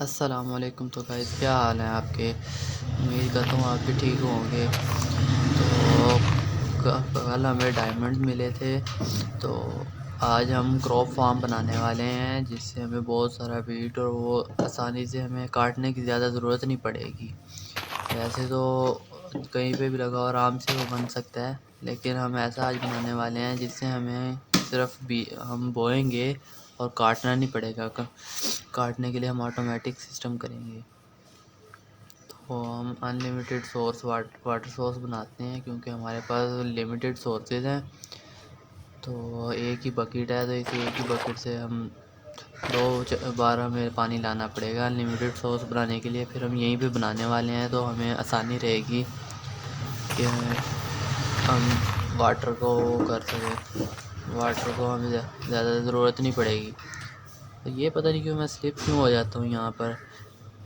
अस्सलामुअलैकुम। तो गाइस, क्या हाल है आपके? उम्मीद करता हूँ आप भी ठीक होंगे। तो कल हमें डायमंड मिले थे, तो आज हम क्रॉप फार्म बनाने वाले हैं जिससे हमें बहुत सारा वीट और वो आसानी से हमें काटने की ज़्यादा ज़रूरत नहीं पड़ेगी। वैसे तो कहीं पे भी लगा और आराम से वो बन सकता है, लेकिन हम ऐसा आज बनाने वाले हैं जिससे हमें सिर्फ बी हम बोएंगे और काटना नहीं पड़ेगा। काटने के लिए हम ऑटोमेटिक सिस्टम करेंगे। तो हम अनलिमिटेड सोर्स वाटर सोर्स बनाते हैं क्योंकि हमारे पास लिमिटेड सोर्सेज हैं। तो एक ही बकेट है, तो इसी एक ही बकेट से हम दो बार हमें पानी लाना पड़ेगा अनलिमिटेड सोर्स बनाने के लिए। फिर हम यहीं पे बनाने वाले हैं, तो हमें आसानी रहेगी कि हम वाटर को कर सकें। वाटर को हमें ज़्यादा ज़रूरत नहीं पड़ेगी। तो ये पता नहीं क्यों मैं स्लिप क्यों हो जाता हूँ यहाँ पर।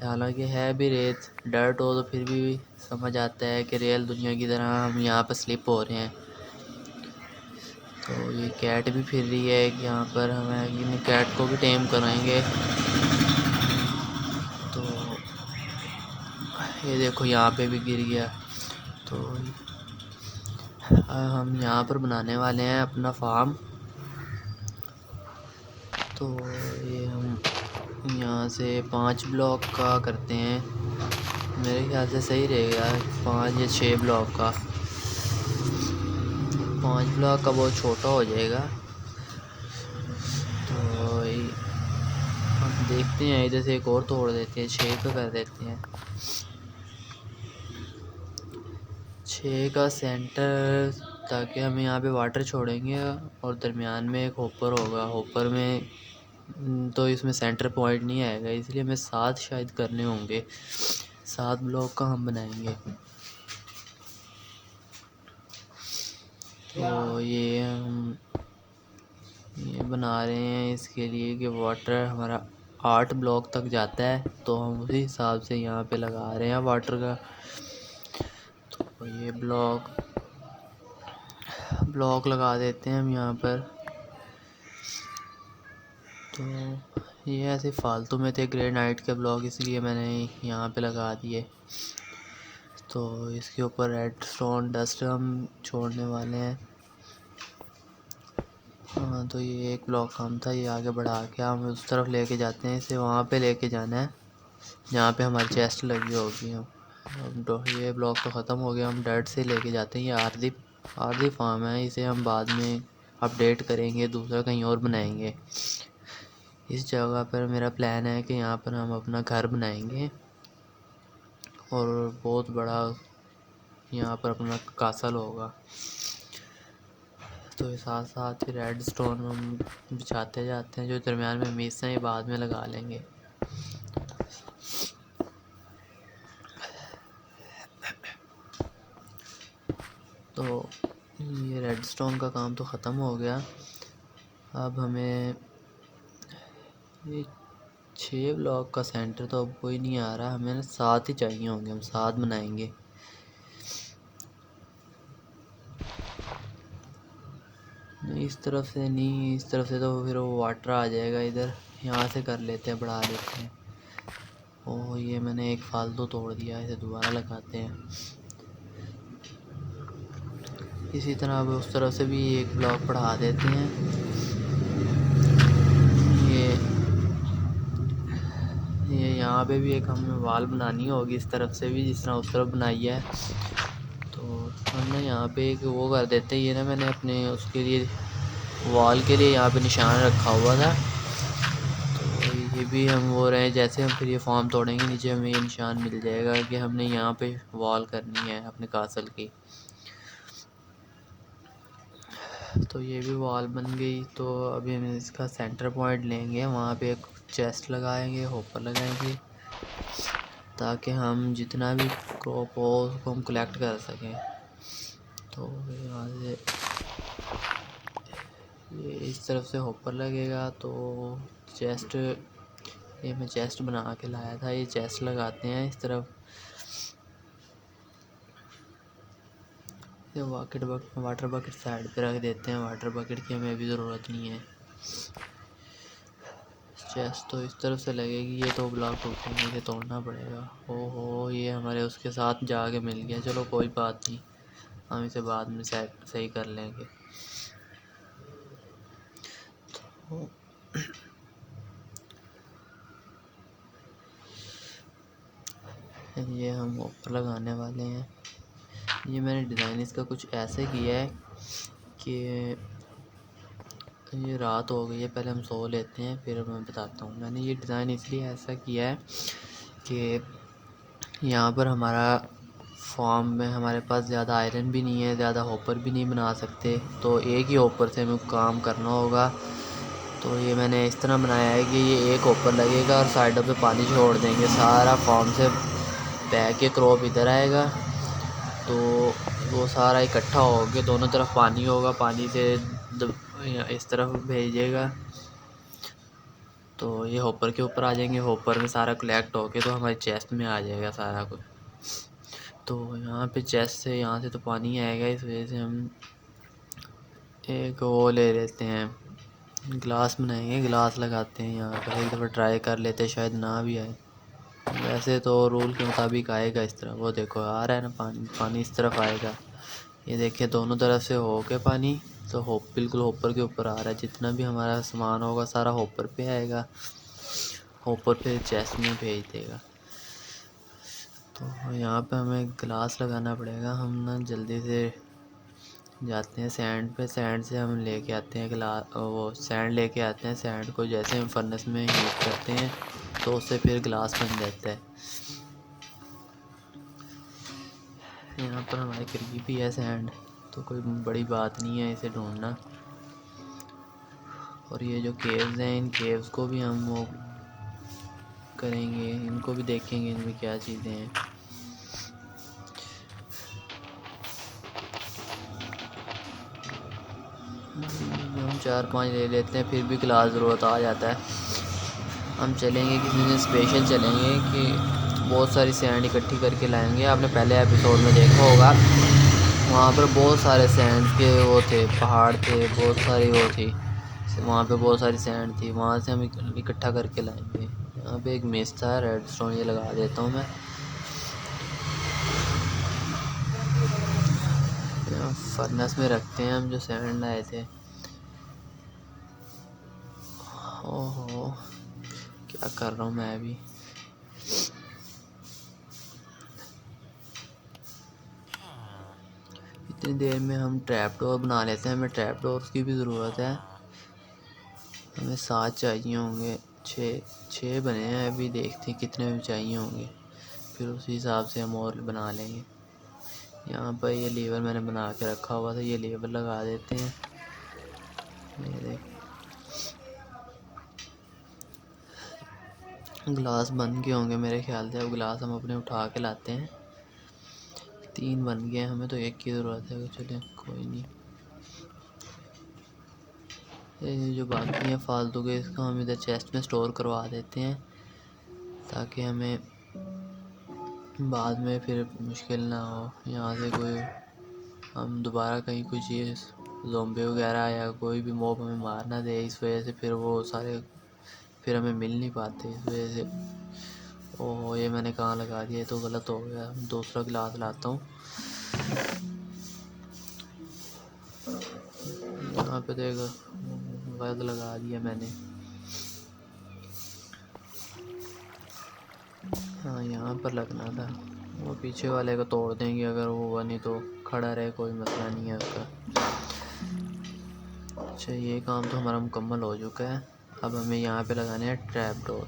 हालांकि है भी रेत, डर्ट हो, तो फिर भी समझ आता है कि रियल दुनिया की तरह हम यहाँ पर स्लिप हो रहे हैं। तो ये कैट भी फिर रही है कि यहाँ पर हमें इन कैट को भी टेम कराएंगे। तो ये देखो यहाँ पे भी गिर गया। तो हम यहाँ पर बनाने वाले हैं अपना फार्म। तो ये हम यहाँ से 5 ब्लॉक का करते हैं, मेरे ख्याल से सही रहेगा 5 या 6 ब्लॉक का। 5 ब्लॉक का बहुत छोटा हो जाएगा। तो हम देखते हैं, इधर से एक और तोड़ देते हैं, 6 का कर देते हैं। 6 का सेंटर, ताकि हम यहाँ पे वाटर छोड़ेंगे और दरमियान में एक हॉपर होगा। हॉपर में तो इसमें सेंटर पॉइंट नहीं आएगा, इसलिए हमें 7 शायद करने होंगे। 7 ब्लॉक का हम बनाएंगे। तो ये हम ये बना रहे हैं इसके लिए कि वाटर हमारा 8 ब्लॉक तक जाता है, तो हम उसी हिसाब से यहाँ पे लगा रहे हैं वाटर का। तो ये ब्लॉक लगा देते हैं हम यहाँ पर। तो ये ऐसे फालतू में थे ग्रेनाइट के ब्लॉक, इसलिए मैंने यहाँ पे लगा दिए। तो इसके ऊपर रेड स्टोन डस्ट हम छोड़ने वाले हैं। हाँ, तो ये एक ब्लॉक काम था, ये आगे बढ़ा के हम उस तरफ लेके जाते हैं। इसे वहाँ पे लेके जाना है जहाँ पे हमारी चेस्ट लगी होगी। हम ये ब्लॉक तो ख़त्म हो गया, हम डर्ट से लेके जाते हैं। ये आरजी फार्म है, इसे हम बाद में अपडेट करेंगे, दूसरा कहीं और बनाएंगे। इस जगह पर मेरा प्लान है कि यहाँ पर हम अपना घर बनाएंगे और बहुत बड़ा यहाँ पर अपना कासल होगा। तो साथ साथ ही रेड स्टोन हम बिछाते जाते हैं, जो दरमियान में मिस हैं ये बाद में लगा लेंगे। तो ये रेड स्टोन का काम तो ख़त्म हो गया। अब हमें ये 6 ब्लॉक का सेंटर तो अब कोई नहीं आ रहा, हमें 7 ही चाहिए होंगे, हम 7 बनाएंगे। नहीं, इस तरफ से नहीं, इस तरफ से तो फिर वो वाटर आ जाएगा इधर। यहाँ से कर लेते हैं, बढ़ा देते हैं। ओह, ये मैंने एक फालतू तोड़ दिया, इसे दोबारा लगाते हैं। इसी तरह अब उस तरफ से भी एक ब्लॉक बढ़ा देते हैं। ये यहाँ पे भी एक हमें वाल बनानी होगी, इस तरफ से भी जिस तरह उस तरफ बनाई है। तो हम ना यहाँ पे एक वो कर देते हैं। ये ना मैंने अपने उसके लिए वॉल के लिए यहाँ पे निशान रखा हुआ था। तो ये भी हम वो रहे, जैसे हम फिर ये फॉर्म तोड़ेंगे नीचे हमें ये निशान मिल जाएगा कि हमने यहाँ पे वॉल करनी है अपने कासल की। तो ये भी वॉल बन गई। तो अभी हम इसका सेंटर पॉइंट लेंगे, वहाँ पे एक चेस्ट लगाएंगे, हॉपर लगाएंगे, ताकि हम जितना भी क्रॉप हो उसको हम कलेक्ट कर सकें। तो यहाँ से ये इस तरफ से हॉपर लगेगा। तो चेस्ट, ये मैं चेस्ट बना के लाया था, ये चेस्ट लगाते हैं इस तरफ। ये वाटर बकेट साइड पे रख देते हैं, वाटर बकेट की हमें अभी ज़रूरत नहीं है। चेस्ट तो इस तरफ से लगेगी, ये तो ब्लॉक टूटेंगे, इसे तोड़ना पड़ेगा। ओहो, ये हमारे उसके साथ जाके मिल गया। चलो कोई बात नहीं, हम इसे बाद में सही कर लेंगे। तो ये हम ऊपर लगाने वाले हैं। ये मैंने डिज़ाइन इसका कुछ ऐसे किया है कि ये रात हो गई है, पहले हम सो लेते हैं फिर मैं बताता हूँ। मैंने ये डिज़ाइन इसलिए ऐसा किया है कि यहाँ पर हमारा फॉर्म में हमारे पास ज़्यादा आयरन भी नहीं है, ज़्यादा हॉपर भी नहीं बना सकते, तो एक ही हॉपर से हमें काम करना होगा। तो ये मैंने इस तरह बनाया है कि ये एक हॉपर लगेगा और साइडों पे पानी छोड़ देंगे, सारा फॉर्म से बह के क्रॉप इधर आएगा, तो वो सारा इकट्ठा हो के दोनों तरफ पानी होगा, पानी से इस तरफ भेजेगा, तो ये हॉपर के ऊपर आ जाएंगे, हॉपर में सारा कलेक्ट होके तो हमारी चेस्ट में आ जाएगा सारा कुछ। तो यहाँ पे चेस्ट से यहाँ से तो पानी आएगा, इस वजह से हम एक वो ले लेते हैं, ग्लास बनाएंगे, ग्लास लगाते हैं यहाँ पर। एक दफ़ा ट्राई कर लेते हैं, शायद ना भी आए। वैसे तो रूल के मुताबिक आएगा इस तरह। वो देखो आ रहा है ना पानी, पानी इस तरफ आएगा। ये देखिए दोनों तरफ से हो के पानी, तो बिल्कुल हॉपर के ऊपर आ रहा है। जितना भी हमारा सामान होगा सारा हॉपर पे आएगा, हॉपर फिर चेस्ट में भेज देगा। तो यहाँ पे हमें ग्लास लगाना पड़ेगा। हम ना जल्दी से जाते हैं सैंड पे, सैंड से हम लेके आते हैं वो सैंड लेके आते हैं। सैंड को जैसे हम फर्नेस में हीट करते हैं तो उससे फिर ग्लास बन जाता है। यहाँ पर हमारे करीब ही है सैंड, तो कोई बड़ी बात नहीं है इसे ढूंढना। और ये जो केव्स हैं, इन केव्स को भी हम वो करेंगे, इनको भी देखेंगे इनमें क्या चीज़ें हैं। हम 4-5 ले लेते हैं, फिर भी क्लास ज़रूरत आ जाता है। हम चलेंगे किसी दिन स्पेशल चलेंगे कि बहुत सारी सैंड इकट्ठी करके लाएंगे। आपने पहले एपिसोड में देखा होगा, वहाँ पर बहुत सारे सैंड के वो थे, पहाड़ थे, बहुत सारी वो थी, वहाँ पे बहुत सारी सैंड थी, वहाँ से हम इकट्ठा करके लाएंगे। यहाँ पे एक मेस था रेड स्टोन, ये लगा देता हूँ मैं। फर्नेस में रखते हैं हम जो सैंड लाए थे। ओहो, क्या कर रहा हूँ मैं अभी। इतनी देर में हम ट्रैप डोर बना लेते हैं। हमें ट्रैप डोर की भी ज़रूरत है। हमें 7 चाहिए होंगे, 6 बने हैं अभी, देखते हैं कितने में चाहिए होंगे, फिर उसी हिसाब से हम और बना लेंगे। यहाँ पर ये लीवर मैंने बना के रखा हुआ था, ये लीवर लगा देते हैं। ये देख, ग्लास बन गए होंगे मेरे ख्याल से। अब ग्लास हम अपने उठा के लाते हैं। 3 बन गए, हमें तो एक की ज़रूरत है। चलिए कोई नहीं, ये जो बाकी है फालतू के, इसको हम इधर चेस्ट में स्टोर करवा देते हैं ताकि हमें बाद में फिर मुश्किल ना हो। यहाँ से कोई हम दोबारा कहीं कोई चीज़ ज़ोंबी वगैरह या कोई भी मॉब हमें मार ना दे, इस वजह से फिर वो सारे फिर हमें मिल नहीं पाते, इस वजह से। ओह, ये मैंने कहाँ लगा दिया, ये तो गलत हो गया। दूसरा गिलास लाता हूँ। यहाँ पे देखो गलत लगा दिया मैंने। हाँ, यहाँ पर लगना था। वो पीछे वाले को तोड़ देंगे अगर वो हुआ, नहीं तो खड़ा रहे, कोई मसला नहीं है उसका। अच्छा, ये काम तो हमारा मुकम्मल हो चुका है। अब हमें यहाँ पे लगाने हैं ट्रैप डोर,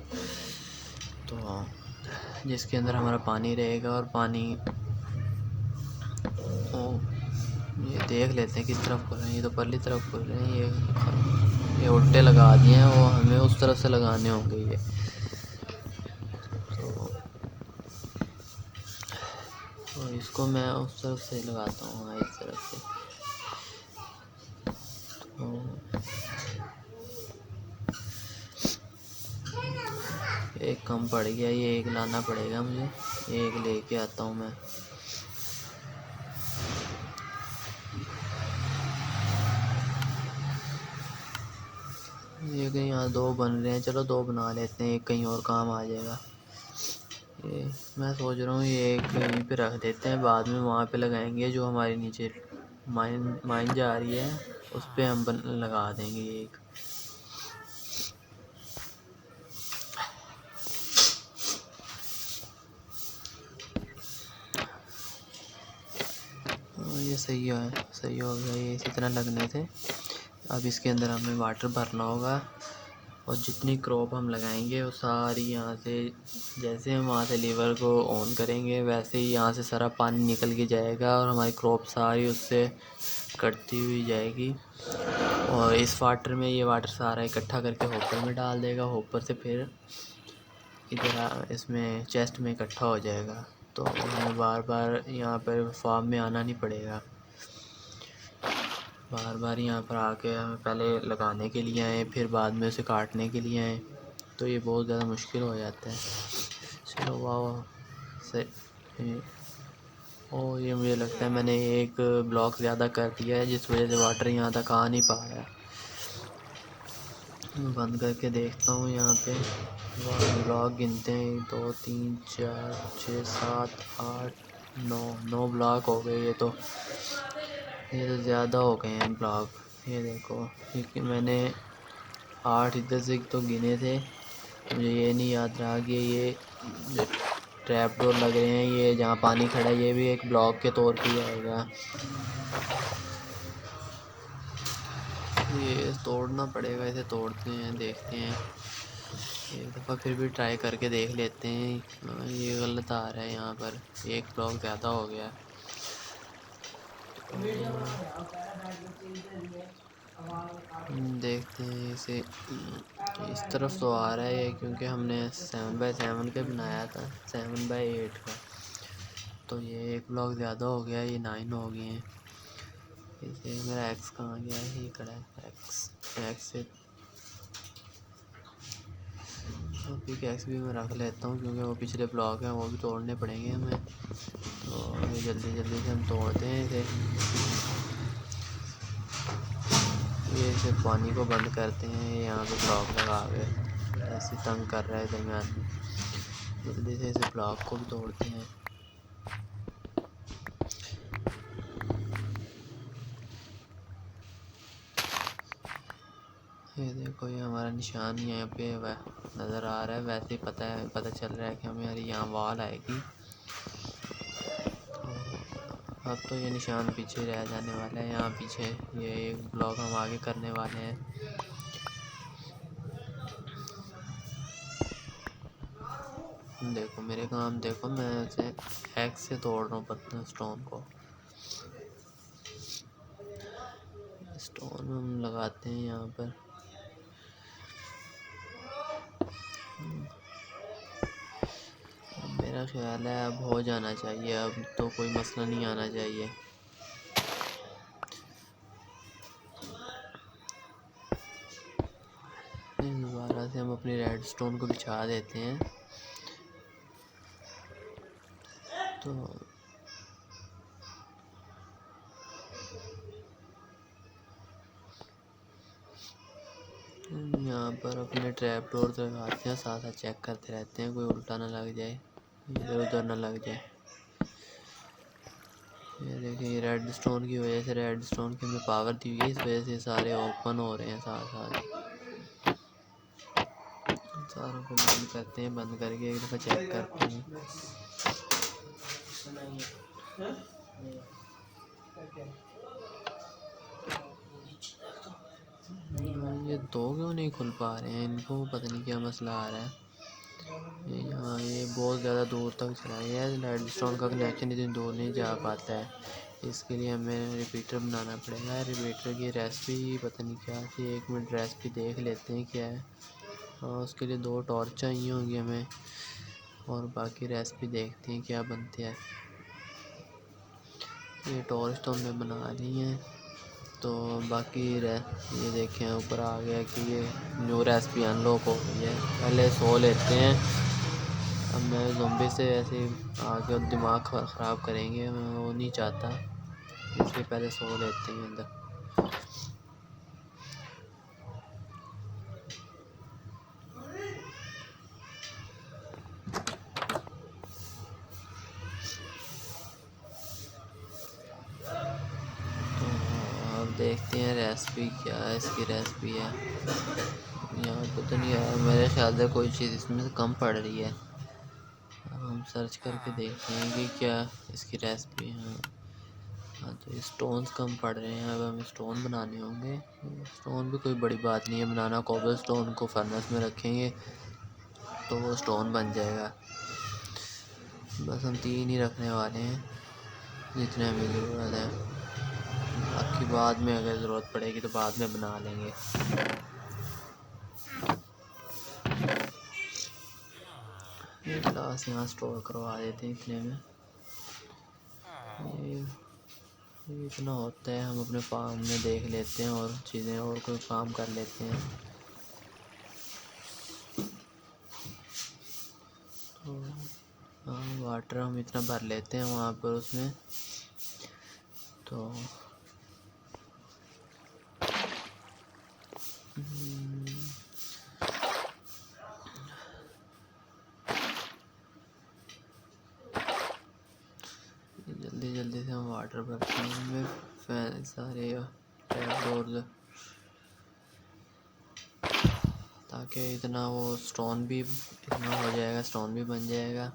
तो जिसके अंदर हमारा पानी रहेगा। और पानी ये देख लेते हैं किस तरफ खुल रहे हैं। ये तो परली तरफ खुल रहे हैं, ये उल्टे लगा दिए हैं, वो हमें उस तरफ से लगाने होंगे ये। तो इसको मैं उस तरफ से लगाता हूँ, हाँ इस तरफ से। तो एक कम पड़ गया, ये एक लाना पड़ेगा मुझे, एक लेके आता हूँ मैं। ये कहीं यहाँ 2 बन रहे हैं, चलो 2 बना लेते हैं, एक कहीं और काम आ जाएगा। ये मैं सोच रहा हूँ ये एक यहीं पे रख देते हैं, बाद में वहाँ पे लगाएंगे जो हमारे नीचे माइन जा रही है उस पे हम लगा देंगे एक। ये सही हो गया, ये इसी तरह लगने थे। अब इसके अंदर हमें वाटर भरना होगा और जितनी क्रॉप हम लगाएंगे वो सारी यहाँ से, जैसे हम वहाँ से लीवर को ऑन करेंगे वैसे ही यहाँ से सारा पानी निकल के जाएगा और हमारी क्रॉप सारी उससे कटती हुई जाएगी। और इस वाटर में ये वाटर सारा इकट्ठा करके हॉपर में डाल देगा, हॉपर से फिर इधर इसमें चेस्ट में इकट्ठा हो जाएगा। तो हमें बार बार यहाँ पर फार्म में आना नहीं पड़ेगा, बार बार यहाँ पर आके हमें पहले लगाने के लिए आए फिर बाद में उसे काटने के लिए आए, तो ये बहुत ज़्यादा मुश्किल हो जाता है। चलो वाह सही। ओ ये मुझे लगता है मैंने एक ब्लॉक ज़्यादा कर दिया है जिस वजह से वाटर यहाँ तक आ नहीं पा रहा है। बंद करके देखता हूँ यहाँ पे ब्लॉक गिनते हैं 1 2 3 4 6 7 8 9 ब्लॉक हो गए। ये तो ज़्यादा हो गए हैं ब्लॉक। ये देखो क्योंकि मैंने 8 इधर से तो गिने थे, मुझे ये नहीं याद रहा कि ये जो ट्रैप डोर लग रहे हैं ये जहाँ पानी खड़ा है ये भी एक ब्लॉक के तौर पे आएगा। ये तोड़ना पड़ेगा, इसे तोड़ते हैं देखते हैं एक दफ़ा, फिर भी ट्राई करके देख लेते हैं। ये गलत आ रहा है, यहाँ पर एक ब्लॉक ज़्यादा हो गया। देखते हैं इसे, इस तरफ तो आ रहा है ये क्योंकि हमने 7x7 का बनाया था, 7x8 का, तो ये एक ब्लॉक ज़्यादा हो गया, ये 9 हो गए हैं। इसे मेरा एक्स कहाँ गया है, ये खड़ा है एक्स से एक्स भी मैं रख लेता हूँ क्योंकि वो पिछले ब्लॉक हैं वो भी तोड़ने पड़ेंगे हमें, तो ये जल्दी जल्दी से हम तोड़ते हैं इसे। ये इसे पानी को बंद करते हैं, यहाँ पे ब्लॉक लगा के ऐसे तंग कर रहा है दरमियान में, जल्दी से इसे ब्लॉक को भी तोड़ते हैं। ये देखो ये हमारा निशान यहाँ पे नज़र आ रहा है, वैसे ही पता चल रहा है कि हमारी यहाँ वॉल आएगी। अब तो ये निशान पीछे रह जाने वाला है, यहाँ पीछे ये एक ब्लॉक हम आगे करने वाले हैं। देखो मेरे काम देखो, मैं इसे एक्स से तोड़ रहा हूँ पत्थर स्टोन को। स्टोन हम लगाते हैं यहाँ पर, मेरा ख्याल है अब हो जाना चाहिए, अब तो कोई मसला नहीं आना चाहिए। दोबारा से हम अपनी रेड स्टोन को बिछा देते हैं, तो यहाँ पर अपने ट्रैप डोर लगाते हैं, साथ साथ चेक करते रहते हैं कोई उल्टा ना लग जाए, इधर उधर ना लग जाए। ये देखिए ये रेड स्टोन की वजह से, रेड स्टोन की हमें पावर दी हुई है, इस वजह से सारे ओपन हो रहे हैं साथ साथ। सारों को बंद करते हैं, बंद करके एक दफ़ा चेक करते हैं। ये 2 क्यों नहीं खुल पा रहे हैं, इनको पता नहीं क्या मसला आ रहा है। यहाँ ये बहुत ज़्यादा दूर तक चला गया है, रेड स्टोन का कनेक्शन इतनी दूर नहीं जा पाता है, इसके लिए हमें रिपीटर बनाना पड़ेगा। रिपीटर की रेसिपी पता नहीं क्या थी, 1 मिनट रेसिपी देख लेते हैं क्या है। और उसके लिए 2 टॉर्च चाहिए होंगी हमें, और बाकी रेसिपी देखते हैं क्या बनते हैं। ये टॉर्च तो हमने बना ली है, तो बाकी ये देखें ऊपर आ गया कि ये न्यू रेसिपी अनलॉक हो गई है। पहले सो लेते हैं, अब मैं ज़ोंबी से ऐसे आगे दिमाग ख़राब करेंगे, मैं वो नहीं चाहता, इसलिए पहले सो लेते हैं अंदर। देखते हैं रेसिपी क्या है, इसकी रेसिपी है यहाँ पे तो नहीं आया। मेरे ख्याल से कोई चीज़ इसमें से कम पड़ रही है। अब हम सर्च करके देखते हैं कि क्या इसकी रेसिपी है। हाँ तो ये स्टोन्स कम पड़ रहे हैं, अब हमें स्टोन बनाने होंगे। स्टोन भी कोई बड़ी बात नहीं है बनाना, कोबल स्टोन को फर्नेस में रखेंगे तो वो स्टोन बन जाएगा। बस हम 3 ही रखने वाले हैं जितने हमें ज़रूरत है, बाकी बाद में अगर ज़रूरत पड़ेगी तो बाद में बना लेंगे। ये ग्लास यहाँ स्टोर करवा देते हैं इतने में। ये इतना होता है, हम अपने फार्म में देख लेते हैं और चीज़ें और कोई काम कर लेते हैं। तो हाँ वाटर हम इतना भर लेते हैं वहाँ पर उसमें। तो जल्दी जल्दी से हम वाटर भरते हैं इनमें, फैन सारे टैप डोर, ताकि इतना वो स्टोन भी इतना हो जाएगा, स्टोन भी बन जाएगा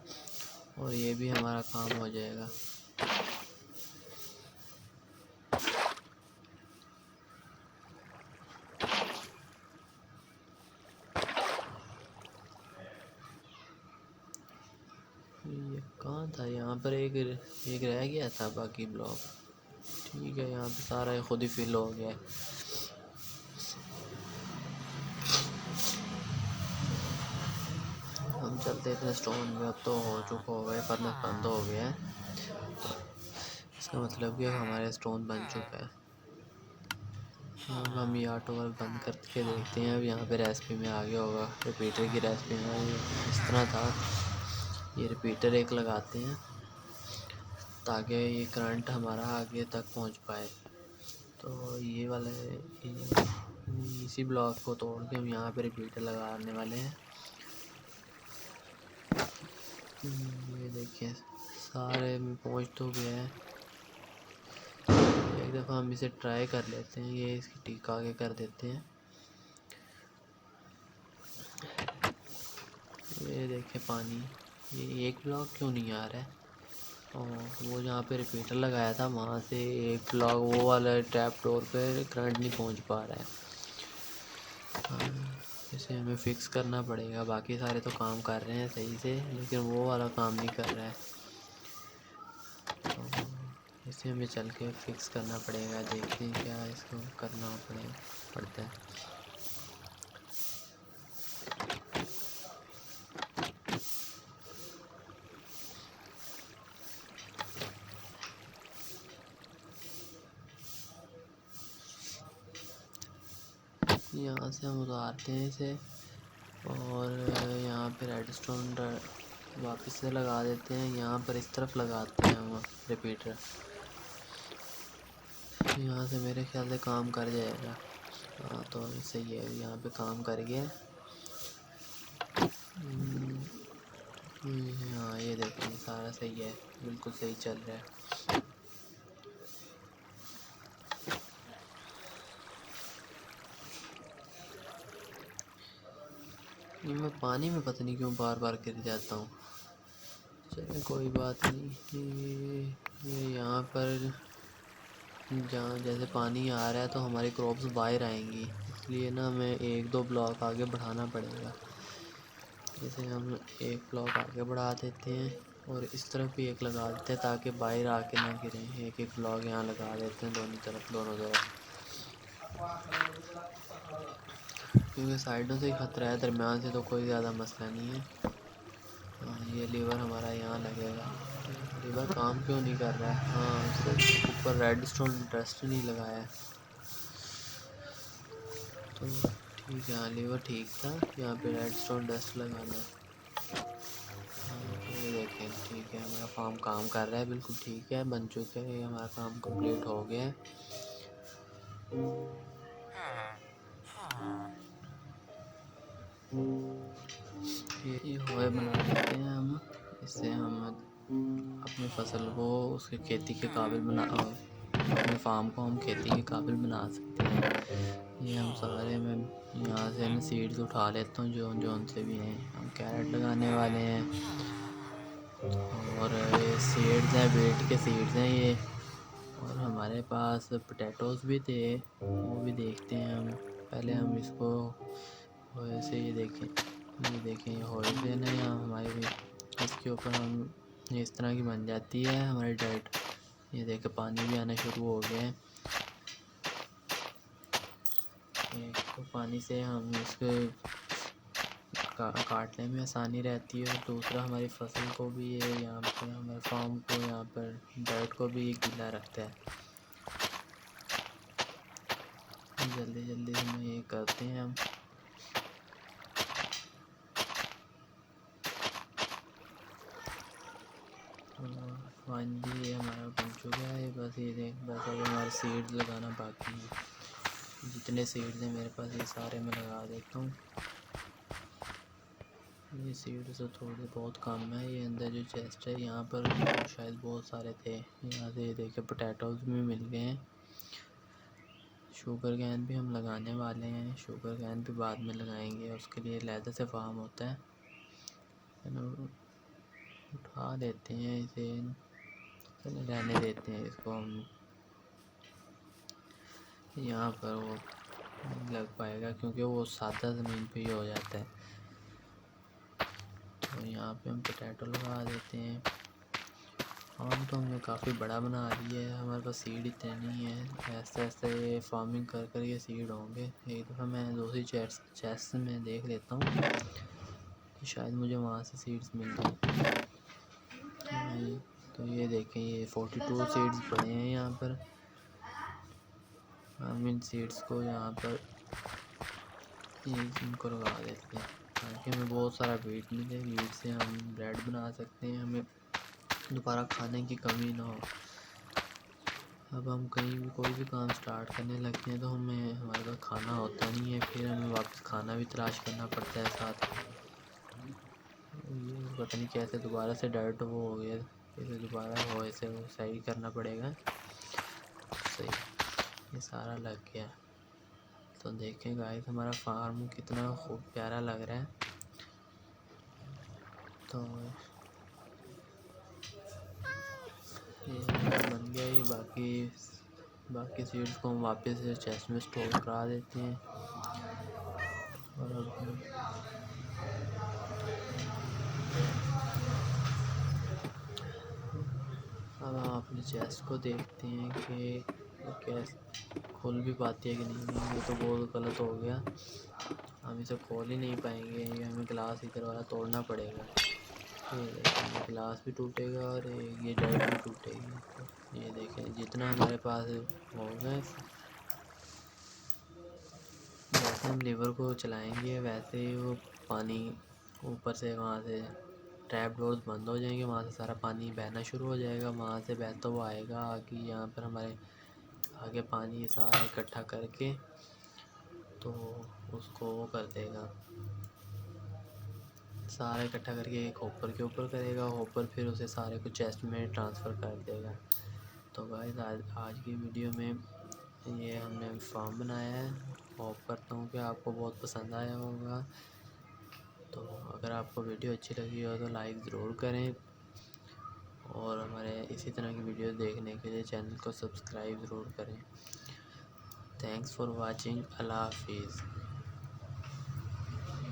और ये भी हमारा काम हो जाएगा। ये कहाँ था, यहाँ पर एक रह गया था बाकी ब्लॉक। ठीक है, यहाँ पे सारा खुद ही फिल हो गया है। हम चलते इतने स्टोन में, अब तो हो चुका होगा, फर्नेस बंद हो गया है, तो इसका मतलब कि हमारे स्टोन बन चुका है। अब हम ये ऑटो वर्क बंद करके देखते हैं। अब यहाँ पे रेसिपी में आगे होगा रिपीटर की रेसिपी में इस तरह था। ये रिपीटर एक लगाते हैं ताकि ये करंट हमारा आगे तक पहुँच पाए। तो ये वाला इसी ब्लॉक को तोड़ के हम यहाँ पे रिपीटर लगाने वाले हैं। ये देखिए सारे में पहुँच तो गया है। एक दफ़ा हम इसे ट्राई कर लेते हैं, ये इसकी टीक आगे कर देते हैं। ये देखिए पानी, ये एक ब्लॉक क्यों नहीं आ रहा है। और वो जहाँ पे रिपीटर लगाया था वहाँ से एक ब्लॉक वो वाला टैप डोर पे करंट नहीं पहुँच पा रहा है। इसे हमें फिक्स करना पड़ेगा। बाकी सारे तो काम कर रहे हैं सही से, लेकिन वो वाला काम नहीं कर रहा है, तो इसे हमें चल के फिक्स करना पड़ेगा। देखते हैं क्या इसको करना पड़ता है। यहाँ से हम उतारते हैं इसे और यहाँ पे रेडस्टोन वापस से लगा देते हैं। यहाँ पर इस तरफ लगाते हैं हम रिपीटर, यहाँ से मेरे ख्याल से काम कर जाएगा। हाँ तो सही है, यहाँ पे काम कर गया। हाँ ये देखें सारा सही है, बिल्कुल सही चल रहा है। ये मैं पानी में पता नहीं क्यों बार बार गिर जाता हूँ। चलिए कोई बात नहीं। ये यहाँ पर जहाँ जैसे पानी आ रहा है तो हमारी क्रॉप्स बाहर आएंगी, इसलिए ना हमें 1-2 ब्लॉक आगे बढ़ाना पड़ेगा। जैसे हम एक ब्लॉक आगे बढ़ा देते हैं और इस तरफ भी एक लगा देते हैं ताकि बाहर आके ना गिरें। एक ब्लॉक यहाँ लगा देते हैं दोनों तरफ, क्योंकि साइडों से ही खतरा है, दरम्यान से तो कोई ज़्यादा मसला नहीं है। हाँ ये लीवर हमारा यहाँ लगेगा। लीवर काम क्यों नहीं कर रहा है। हाँ सिर्फ ऊपर रेडस्टोन डस्ट नहीं लगाया है, तो ठीक है। हाँ लीवर ठीक था, यहाँ पे रेडस्टोन डस्ट लगाना है। हाँ ये देखें ठीक है, हमारा फार्म काम कर रहा है, बिल्कुल ठीक है, बन चुके हैं। हमारा काम कंप्लीट हो गया है। ये होए बना लेते हैं हम, इससे हम अपनी फसल को उसके खेती के काबिल अपने फार्म को हम खेती के काबिल बना सकते हैं। ये हम सारे मैं यहाँ से ना सीड्स उठा लेता हूँ जो जो से भी हैं। हम कैरेट लगाने वाले हैं और ये सीड्स हैं, बीट के सीड्स हैं ये। और हमारे पास पोटैटोज़ भी थे, वो भी देखते हैं हम। पहले हम इसको वैसे ये देखें ये होइज़न है यहाँ हमारी, इसके ऊपर हम इस तरह की बन जाती है हमारी डाइट। ये देखें पानी भी आना शुरू हो गया है। तो पानी से हम इसको काटने में आसानी रहती है। और दूसरा हमारी फसल को भी ये यहाँ पर हमारे फार्म को यहाँ पर डाइट को भी गीला रखता है। जल्दी जल्दी हम ये करते हैं हम। फाइनली ये हमारा बन चुका है। बस अब हमारे सीड्स लगाना बाकी है। जितने सीड्स हैं मेरे पास ये सारे मैं लगा देता हूँ। ये सीड्स तो थोड़े बहुत कम है। ये अंदर जो चेस्ट है यहाँ पर शायद बहुत सारे थे। यहाँ से ये देखे पोटैटोज़ भी मिल गए हैं। शुगर कैन भी हम लगाने वाले हैं। शुगर कैन भी बाद में लगाएंगे, उसके लिए अलहदा से फार्म होता है। उठा देते हैं इसे, चले रहने देते हैं इसको हम। यहाँ पर वो नहीं लग पाएगा क्योंकि वो सादा ज़मीन पे ही हो जाता है। तो यहाँ पे हम पोटैटो लगा देते हैं। फार्म तो हमने काफ़ी बड़ा बना लिया है, हमारे पास सीड इतने नहीं है। ऐसे ऐसे ये फार्मिंग कर कर ये सीड होंगे। एक दफ़ा मैं दूसरी चेस्ट में देख लेता हूँ कि शायद मुझे वहाँ से सीड्स मिल जाए। तो ये देखें ये 42 सीड्स पड़े हैं यहाँ पर। हम इन सीड्स को यहाँ पर इनको लगा देते हैं ताकि हमें बहुत सारा वीट मिले। वीट से हम ब्रेड बना सकते हैं, हमें दोबारा खाने की कमी ना हो। अब हम कहीं भी कोई भी काम स्टार्ट करने लगते हैं तो हमारे पास खाना होता नहीं है, फिर हमें वापस खाना भी तलाश करना पड़ता है साथ। ये पता नहीं कैसे दोबारा से डाइट वो हो गया, फिर दोबारा वो ऐसे वो सही करना पड़ेगा। सही ये सारा लग गया। तो देखें गाइस हमारा फार्म कितना खूब प्यारा लग रहा है। तो ये बन गया। ये बाकी सीड्स को हम वापस से चेस्ट में स्टोर करा देते हैं। और अब हम अपने चेस्ट को देखते हैं कि कैसे खोल भी पाती है कि नहीं। ये तो बहुत गलत हो गया, हम इसे खोल ही नहीं पाएंगे। ये हमें ग्लास इधर वाला तोड़ना पड़ेगा। ये गिलास भी टूटेगा और ये डाइट भी टूटेगी। तो ये देखें जितना हमारे पास होगा, जैसे हम लीवर को चलाएंगे वैसे ही वो पानी ऊपर से वहाँ से ट्रैप डोर्स बंद हो जाएंगे, वहाँ से सारा पानी बहना शुरू हो जाएगा। वहाँ से बहता हुआ आएगा आगे यहाँ पर हमारे आगे पानी सारा इकट्ठा करके तो उसको वो कर देगा, सारा इकट्ठा करके एक हॉपर के ऊपर करेगा। हॉपर फिर उसे सारे को चेस्ट में ट्रांसफ़र कर देगा। तो गाइस आज की वीडियो में ये हमने फार्म बनाया है। होप करता हूँ कि आपको बहुत पसंद आया होगा। तो अगर आपको वीडियो अच्छी लगी हो तो लाइक ज़रूर करें और हमारे इसी तरह की वीडियो देखने के लिए चैनल को सब्सक्राइब ज़रूर करें। Thanks for watching. अल्लाह हाफिज़।